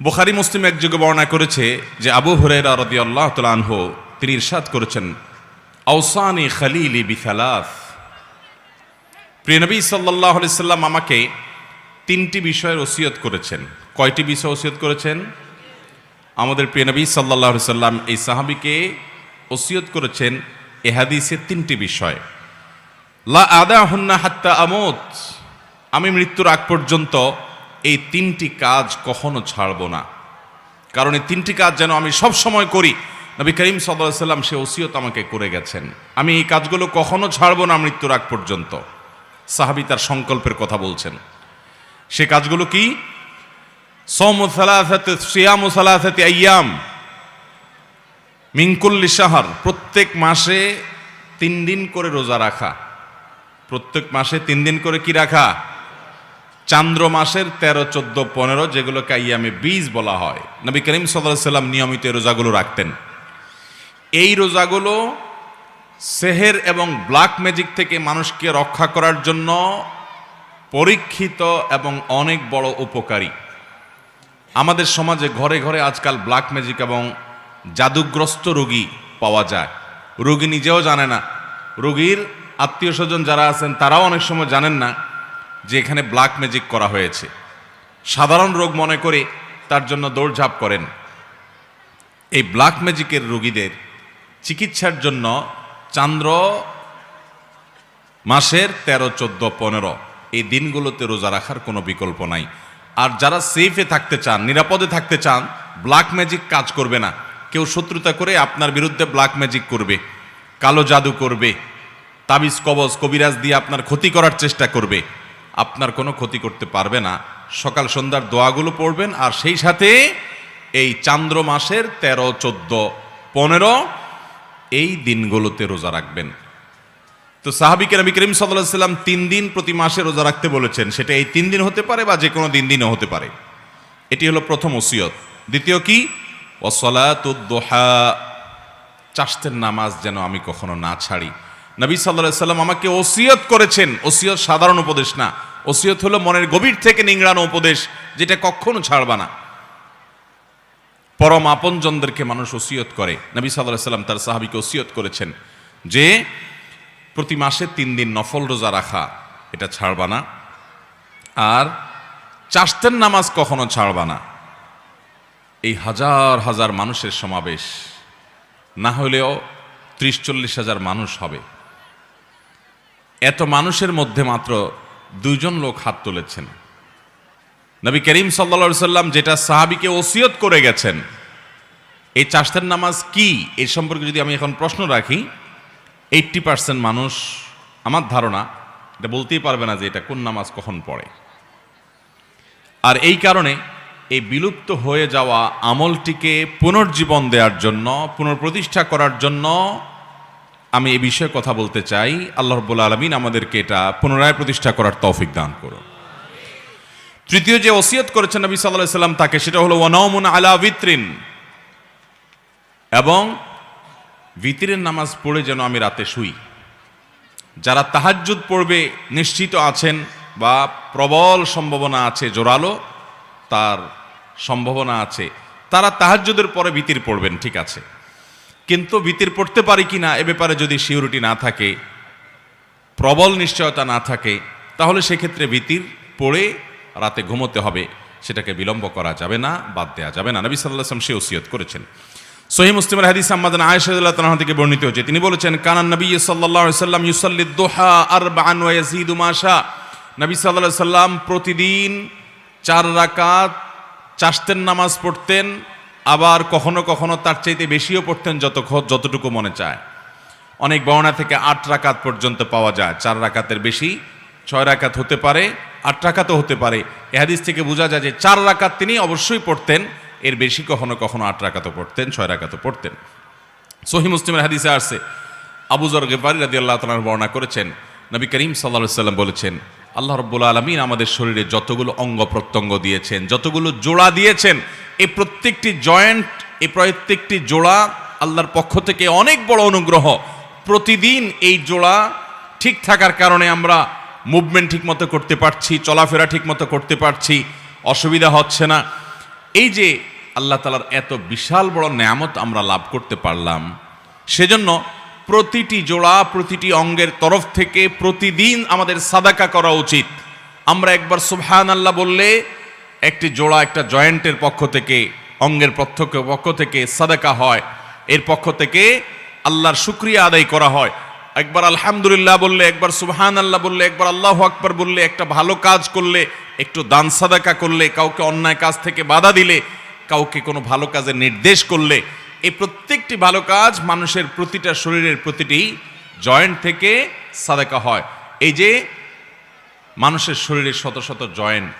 বুখারী মুসলিম একযোগে বর্ণনা করেছে যে আবু হুরায়রা রাদিয়াল্লাহু তাআলা আনহু তিনি ইরশাদ করেছেন, আওসানি খলিলি বিসালাস, প্রিয় নবী সাল্লাল্লাহু আলাইহি সাল্লাম আমাকে তিনটি বিষয়ের ওসিয়ত করেছেন। কয়টি বিষয় ওসিয়ত করেছেন? আমাদের প্রিয় নবী সাল্লাল্লাহু আলাইহি সাল্লাম এই সাহাবীকে ওসিয়ত করেছেন এ হাদিসে তিনটি বিষয়। লা আদাহুন্না হাত্তা আমুত, আমি মৃত্যুর আগ পর্যন্ত এই তিনটি কাজ কখনো ছাড়ব না, কারণ এই তিনটি কাজ যেন আমি সব সময় করি। নবী করিম সাল্লাল্লাহু আলাইহি সাল্লাম সে ওসিয়ত আমাকে করে গেছেন, আমি এই কাজগুলো কখনো ছাড়ব না মৃত্যুর আগ পর্যন্ত। সাহাবী তার সংকল্পের কথা বলছেন। সে কাজগুলো কি? সাওমু সালাসাতি সিয়ামু সালাসাতি আইয়াম মিন কুল্লি শাহর, প্রত্যেক মাসে 3 দিন করে রোজা রাখা। প্রত্যেক মাসে 3 দিন করে কি রাখা? চান্দ্র মাসের 13, 14, 15 যেগুলোকে আইয়ামে বীজ বলা হয়। নবী করিম সাল্লাল্লাহু আলাইহি সাল্লাম নিয়মিত এই রোজাগুলো রাখতেন। এই রোজাগুলো সেহের এবং ব্ল্যাক ম্যাজিক থেকে মানুষকে রক্ষা করার জন্য পরীক্ষিত এবং অনেক বড় উপকারী। আমাদের সমাজে ঘরে ঘরে আজকাল ব্ল্যাক ম্যাজিক এবং জাদুগ্রস্ত রোগী পাওয়া যায়। রোগী নিজেও জানে না, রোগীর আত্মীয় স্বজন যারা আছেন তারাও অনেক সময় জানেন না যে এখানে ব্ল্যাক ম্যাজিক করা হয়েছে। সাধারণ রোগ মনে করে তার জন্য দৌড়ঝাঁপ করেন। এই ব্ল্যাক ম্যাজিকের রোগীদের চিকিৎসার জন্য চান্দ্র মাসের 13, 14, 15 এই দিনগুলোতে রোজা রাখার কোনো বিকল্প নাই। আর যারা সেফে থাকতে চান, নিরাপদে থাকতে চান, ব্ল্যাক ম্যাজিক কাজ করবে না। কেউ শত্রুতা করে আপনার বিরুদ্ধে ব্ল্যাক ম্যাজিক করবে, কালো জাদু করবে, তাবিজ কবজ কবিরাজ দিয়ে আপনার ক্ষতি করার চেষ্টা করবে, আপনার কোনো ক্ষতি করতে পারবে না। সকাল সন্ধ্যার দোয়াগুলো পড়বেন আর সেই সাথে এই চান্দ্র মাসের 13, 14, 15 এই দিনগুলোতে রোজা রাখবেন। তো সাহাবীকে নবী করিম সাল্লাল্লাহু আলাইহি সাল্লাম 3 দিন প্রতি মাসে রোজা রাখতে বলেছেন। সেটা এই 3 দিন হতে পারে বা যে কোনো দিনও হতে পারে। এটি হলো প্রথম ওসিয়ত। দ্বিতীয় কি? ওয়াসসালাতুদ দুহা, চাষতের নামাজ যেন আমি কখনো না ছাড়ি। নবী সাল্লাল্লাহু আলাইহি সাল্লাম আমাকে ওসিয়ত করেছেন। ওসিয়ত সাধারণ উপদেশ না, ওসিয়ত হলো মনের গভীর থেকে নিংড়ানো উপদেশ, যেটা কখনো ছাড়বা না। পরম আপনজনদেরকে মানুষ ওসিয়ত করে। নবী সাল্লাল্লাহু আলাইহি সাল্লাম তার সাহাবীকে ওসিয়ত করেছেন যে প্রতি মাসে 3 দিন নফল রোজা রাখা, এটা ছাড়বা না। আর চাষতের নামাজ কখনো ছাড়বা না। এই হাজার হাজার মানুষের সমাবেশ, না হলেও 30-40 হাজার মানুষ হবে। এত মানুষের মধ্যে মাত্র 2 জন লোক হাত তুলেছেন। নবী করিম সাল্লাল্লাহু আলাইহি সাল্লাম যেটা সাহাবীকে ওসিয়ত করে গেছেন, এই চাষতের নামাজ কি, এই সম্পর্কে যদি আমি এখন প্রশ্ন রাখি, 80% মানুষ আমার ধারণা এটা বলতেই পারবে না যে এটা কোন নামাজ কখন পড়ে। আর এই কারণে এই বিলুপ্ত হয়ে যাওয়া আমলটিকে পুনর্জীবন দেওয়ার জন্য, পুনঃপ্রতিষ্ঠা করার জন্য আমি এই বিষয়ে কথা বলতে চাই। আল্লাহ রাব্বুল আলামিন আমাদেরকে এটা পুনরায় প্রতিষ্ঠা করার তৌফিক দান করুন। তৃতীয় যে ওসিয়ত করেছেন নবী সাল্লাল্লাহু আলাইহি সাল্লাম তাকে, সেটা হলো ওয়ানাউমুন আলা বিত্রিন, এবং বিতরের নামাজ পড়ে যেন আমি রাতে শুই। যারা তাহাজ্জুদ পড়বে নিশ্চিত আছেন বা প্রবল সম্ভাবনা আছে, জোরালো তার সম্ভাবনা আছে, তারা তাহাজ্জুদের পরে বিতির পড়বেন, ঠিক আছে। কিন্তু বিতির পড়তে পারি কিনা এ ব্যাপারে যদি সিউরিটি না থাকে, প্রবল নিশ্চয়তা না থাকে, তাহলে সেক্ষেত্রে বিতির পড়ে রাতে ঘুমোতে হবে। সেটাকে বিলম্ব করা যাবে না, বাদ দেওয়া যাবে না। নবী সাল্লাল্লাহু আলাইহি ওয়াসাল্লাম সে ওসিয়ত করেছেন। সহিহ মুসলিমের হাদিস আম্মাজান আয়েশা রাদিয়াল্লাহু তাআলা থেকে বর্ণিত হয়েছে, তিনি বলেছেন, কানান নবী সাল্লাল্লাহু আলাইহি ওয়াসাল্লাম ইউসাল্লি দুহা 4 ওয়া ইয়াজিদু মা শা। নবী সাল্লাল্লাহু আলাইহি ওয়াসাল্লাম প্রতিদিন 4 রাকাত চাষতের নামাজ পড়তেন, আবার কখনো কখনো তার চাইতে বেশিও পড়তেন যতটুকু মনে চায়। অনেক বর্ণনা থেকে 8 রাকাত পর্যন্ত পাওয়া যায়। 4 রাকাতের বেশি 6 রাকাত হতে পারে, 8 রাকাতও হতে পারে। এই হাদিস থেকে বোঝা যায় যে 4 রাকাত তিনি অবশ্যই পড়তেন, এর বেশি কখনো কখনো 8 রাকাতও পড়তেন, 6 রাকাতও পড়তেন। সহিহ মুসলিমের হাদিসে আসছে, আবু যর গিফারী রাদিয়াল্লাহু তাআলা বর্ণনা করেছেন, নবী করিম সাল্লাল্লাহু আলাইহি ওয়াসাল্লাম বলেছেন, আল্লাহ রাব্বুল আলামিন আমাদের শরীরে যতগুলো অঙ্গ প্রত্যঙ্গ দিয়েছেন, যতগুলো জোড়া দিয়েছেন, এই প্রত্যেকটি জয়েন্ট, এই প্রত্যেকটি জোড়া আল্লাহর পক্ষ থেকে অনেক বড় অনুগ্রহ। প্রতিদিন এই জোড়া ঠিক থাকার কারণে আমরা মুভমেন্ট ঠিকমতো করতে পারছি, চলাফেরা ঠিকমতো করতে পারছি, অসুবিধা হচ্ছে না। এই যে আল্লাহ তাআলার এত বিশাল বড় নেয়ামত আমরা লাভ করতে পারলাম, সেজন্য প্রতিটি জোড়া, প্রতিটি অঙ্গের তরফ থেকে প্রতিদিন আমাদের সাদাকা করা উচিত। আমরা একবার সুবহানাল্লাহ বললে একটি জোড়া, একটা জয়েন্টের পক্ষ থেকে, অঙ্গের পক্ষ থেকে সাদাকা হয়, এর পক্ষ থেকে আল্লাহর শুকরিয়া আদায় করা হয়। একবার আলহামদুলিল্লাহ বললে, একবার সুবহানাল্লাহ বললে, একবার আল্লাহু আকবার বললে, একটা ভালো কাজ করলে, একটু দান সাদাকা করলে, কাউকে অন্যায় কাজ থেকে বাধা দিলে, কাউকে কোনো ভালো কাজের নির্দেশ করলে, এই প্রত্যেকটি ভালো কাজ মানুষের প্রতিটা শরীরের প্রতিটি জয়েন্ট থেকে সাদাকা হয়। এই যে মানুষের শরীরের শত শত জয়েন্ট,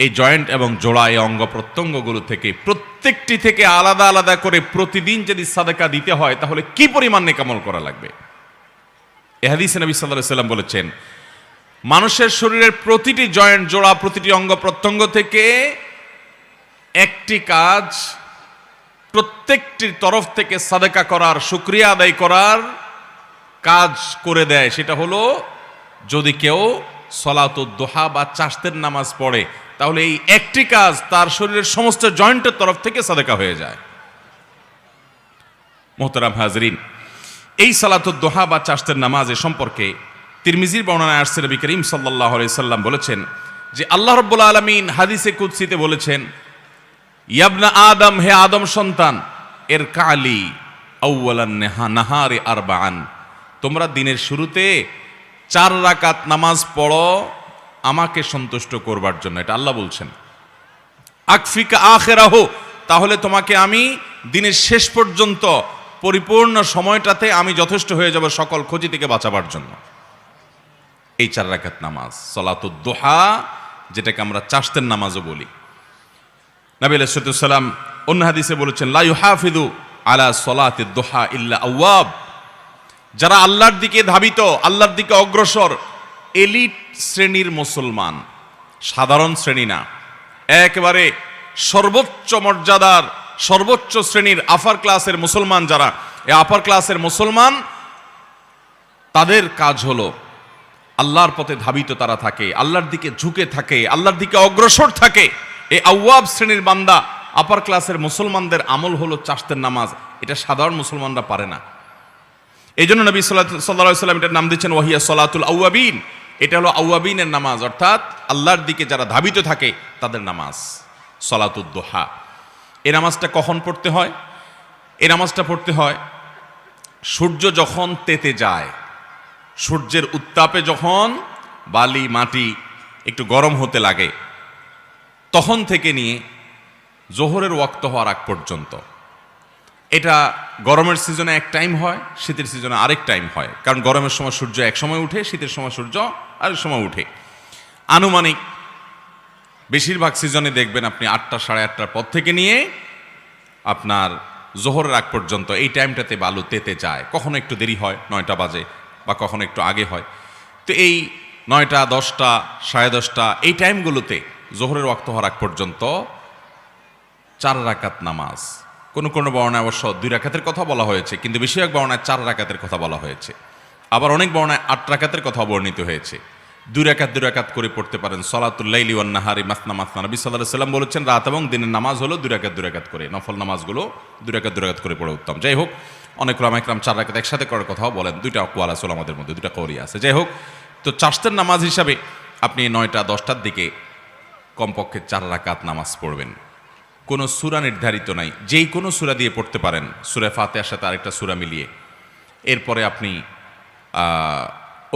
এই জয়েন্ট এবং জোড়া, এই অঙ্গ প্রত্যঙ্গগুলো থেকে প্রত্যেকটি থেকে আলাদা আলাদা করে প্রতিদিন যদি সাদাকা দিতে হয়, তাহলে কি পরিমাণ নেকামল করা লাগবে। এই হাদিসে নবী সাল্লাল্লাহু আলাইহি ওয়াসাল্লাম বলেছেন, মানুষের শরীরের প্রতিটি জয়েন্ট, জোড়া, প্রতিটি অঙ্গ প্রত্যঙ্গ থেকে একটি কাজ প্রত্যেকটির তরফ থেকে সাদাকা করার, শুকরিয়া আদায় করার কাজ করে দেয়। সেটা হলো যদি কেউ সলাতুদ দুহা বা চাশতের নামাজ পড়ে, তাহলে এই একটি কাজ তার শরীরের সমস্ত জয়েন্টের তরফ থেকে সাদাকা হয়ে যায়। মোহতারাম হাজরিন, এই সালাতুদ দুহা বা চাশতের নামাজের সম্পর্কে তিরমিজির বর্ণনায় আসছে, নবী করিম সাল্লাল্লাহু আলাইহি সাল্লাম বলেছেন যে আল্লাহ রাব্বুল আলামিন হাদিসে কুদসিতে বলেছেন, ইয়াবনা আদম, হে আদম সন্তান, এর কালি আউয়ালান নাহারি আরবাআন, তোমরা দিনের শুরুতে 4 রাকাত নামাজ পড়ো আমাকে সন্তুষ্ট করবার জন্য। এটা আল্লাহ বলছেন। আকফিকা আখিরাহু, তাহলে তোমাকে আমি দিনের শেষ পর্যন্ত পরিপূর্ণ সময়টাতে আমি যথেষ্ট হয়ে যাব সকল ক্ষতি থেকে বাঁচাবার জন্য। এই 4 রাকাত নামাজ সালাতুদ দুহা, যেটাকে আমরা চাশতের নামাজও বলি। নবী আলাইহিস সালাম অন্য হাদিসে বলেছেন, লা ইউহাফিযু আলা সালাতিদ দুহা ইল্লা আওয়াব, যারা আল্লাহর দিকে ধাবিত, আল্লাহর দিকে অগ্রসর, এলিট শ্রেণীর মুসলমান, সাধারণ শ্রেণী না, একেবারে সর্বোচ্চ মর্যাদার, সর্বোচ্চ শ্রেণীর আপার ক্লাসের মুসলমান যারা, এই আপার ক্লাসের মুসলমান, তাদের কাজ হলো আল্লাহর পথে ধাবিত তারা থাকে, আল্লাহর দিকে ঝুঁকে থাকে, আল্লাহর দিকে অগ্রসর থাকে। এই আওয়াব শ্রেণীর বান্দা, আপার ক্লাসের মুসলমানদের আমল হলো চাশতের নামাজ। এটা সাধারণ মুসলমানরা পারে না। এই জন্য নবী সাল্লাল্লাহু আলাইহি সাল্লাম এটার নাম দিচ্ছেন ওয়াহিয়া সলাতুল আওয়াবিন। এটা হলো আওয়াবিনের নামাজ, অর্থাৎ আল্লাহর দিকে যারা ধাবিত থাকে তাদের নামাজ, সলাতুদ দুহা। এই নামাজটা কখন পড়তে হয়? এই নামাজটা পড়তে হয় সূর্য যখন তেতে যায়, সূর্যের উত্তাপে যখন বালি মাটি একটু গরম হতে লাগে, তখন থেকে নিয়ে জোহরের ওয়াক্ত হওয়ার আগ পর্যন্ত। এটা গরমের সিজনে এক টাইম হয়, শীতের সিজনে আরেক টাইম হয়। কারণ গরমের সময় সূর্য এক সময় উঠে, শীতের সময় সূর্য আরেক সময় উঠে। আনুমানিক বেশিরভাগ সিজনে দেখবেন আপনি 8টা সাড়ে 8টার পর থেকে নিয়ে আপনার জোহরের আগ পর্যন্ত এই টাইমটাতে বালু তেতে যায়। কখনো একটু দেরি হয়, 9টা বাজে, বা কখনো একটু আগে হয়। তো এই 9টা, 10টা, সাড়ে 10টা এই টাইমগুলোতে জোহরের ওয়াক্ত হওয়ার আগ পর্যন্ত 4 রাকাত নামাজ। কোনো কোনো বর্ণায় অবশ্য 2 রাকাতের কথা বলা হয়েছে, কিন্তু বেশিরভাগ বর্ণায় 4 রাকাতের কথা বলা হয়েছে। আবার অনেক বর্ণায় 8 রাকাতের কথা বর্ণিত হয়েছে। 2 রাকাত করে পড়তে পারেন। সলাতুল লাইলি ওয়ান নাহারি মাসনা মাসনা, নবী সাল্লাল্লাহু আলাইহি সাল্লাম বলেছেন রাত এবং দিনের নামাজ হলো 2 রাকাত করে, নফল নামাজগুলো 2 রাকাত করে পড়া উত্তম। যাই হোক, অনেক উলামা ইকরাম 4 রাকাত একসাথে করার কথাও বলেন। 2টা আকওয়াল আছে আমাদের মধ্যে, 2টা কওলি আছে। যাই হোক, তো চাশতের নামাজ হিসাবে আপনি 9টা 10টার দিকে কমপক্ষে 4 রাকাত নামাজ পড়বেন। কোনো সূরা নির্ধারিত নাই, যেই কোনো সূরা দিয়ে পড়তে পারেন, সূরা ফাতিহার সাথে আরেকটা সূরা মিলিয়ে। এরপরে আপনি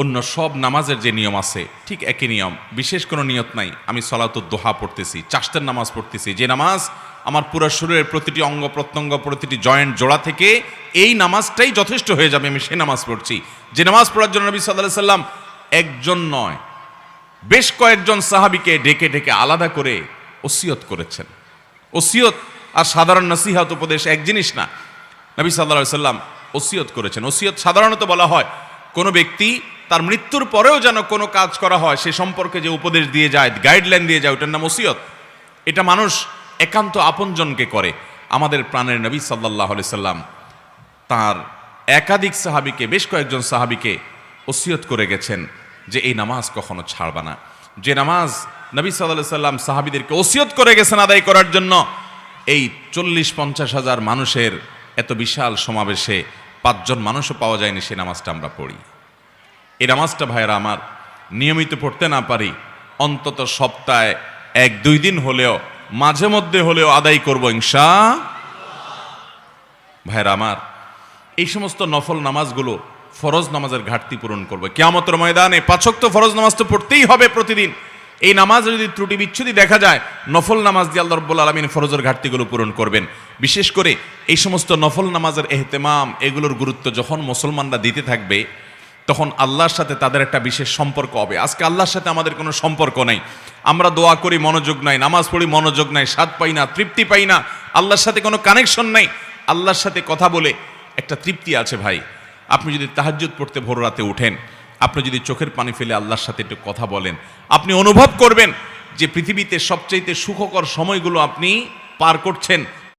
অন্য সব নামাজের যে নিয়ম আছে ঠিক একই নিয়ম, বিশেষ কোনো নিয়ত নাই। আমি সলাতুদ দুহা পড়তেছি, চাশতের নামাজ পড়তেছি, যে নামাজ আমার পুরো শরীরের প্রতিটি অঙ্গ প্রত্যঙ্গ, প্রতিটি জয়েন্ট জোড়া থেকে এই নামাজটাই যথেষ্ট হয়ে যাবে, আমি সেই নামাজ পড়ছি। যে নামাজ পড়ার জন্য নবী সাল্লাল্লাহু আলাইহি সাল্লাম একজন নয়, বেশ কয়েকজন সাহাবীকে ডেকে ডেকে আলাদা করে ওসিয়ত করেছেন। ওসিয়ত আর সাধারণ নসিহত উপদেশ এক জিনিস না। নবী সাল্লাল্লাহু আলাইহি সাল্লাম ওসিয়ত করেছেন। ওসিয়ত সাধারণত বলা হয় কোনো ব্যক্তি তার মৃত্যুর পরেও যেন কোনো কাজ করা হয় সে সম্পর্কে যে উপদেশ দিয়ে যায়, গাইডলাইন দিয়ে যায়, ওটার নাম ওসিয়ত। এটা মানুষ একান্ত আপনজনকে করে। আমাদের প্রাণের নবী সাল্লাল্লাহু আলাইহি সাল্লাম তার একাধিক সাহাবীকে, বেশ কয়েকজন সাহাবীকে ওসিয়ত করে গেছেন যে এই নামাজ কখনো ছাড়বা না। যে নামাজ নবী সাল্লাল্লাহু আলাইহি সাল্লাম সাহাবীদেরকে ওসিয়ত করে গেছেন আদায় করার জন্য। এই 40-50 হাজার মানুষের এত বিশাল সমাবেশে 5 জন মানুষও পাওয়া যায়নি, সেই নামাজটা আমরা পড়ি। এই নামাজটা ভাইয়েরা আমার নিয়মিত পড়তে না পারি, অন্তত সপ্তাহে 1-2 দিন হলেও, মাঝে মধ্যে হলেও আদায় করব ইনশাআল্লাহ। ভাইয়েরা আমার, এই সমস্ত নফল নামাজগুলো ফরজ নামাজের ঘাটতি পূরণ করবে। কিয়ামতের ময়দানে 5 ওয়াক্ত ফরজ নামাজ তো পড়তেই হবে প্রতিদিন। এই নামাজে যদি ত্রুটি বিচ্ছুতি দেখা যায়, নফল নামাজ দিয়ে আল্লাহ রাব্বুল আলামিন ফরজের ঘাটতিগুলো পূরণ করবেন। বিশেষ করে এই সমস্ত নফল নামাজের এহতেমাম, এগুলোর গুরুত্ব যখন মুসলমানরা দিতে থাকবে, তখন আল্লাহর সাথে তাদের একটা বিশেষ সম্পর্ক হবে। আজকে আল্লাহর সাথে আমাদের কোনো সম্পর্ক নাই, আমরা দোয়া করি মনোযোগ নাই, নামাজ পড়ি মনোযোগ নাই, স্বাদ পাই না, তৃপ্তি পাই না, আল্লাহর সাথে কোনো কানেকশন নাই। আল্লাহর সাথে কথা বলে একটা তৃপ্তি আছে ভাই। আপনি যদি তাহাজ্জুদ পড়তে ভোর রাতে উঠেন, আপনি যদি চোখের পানি ফেলে আল্লাহর সাথে একটু কথা বলেন, আপনি অনুভব করবেন যে পৃথিবীতে সবচাইতে সুখকর সময়গুলো আপনি পার করছেন।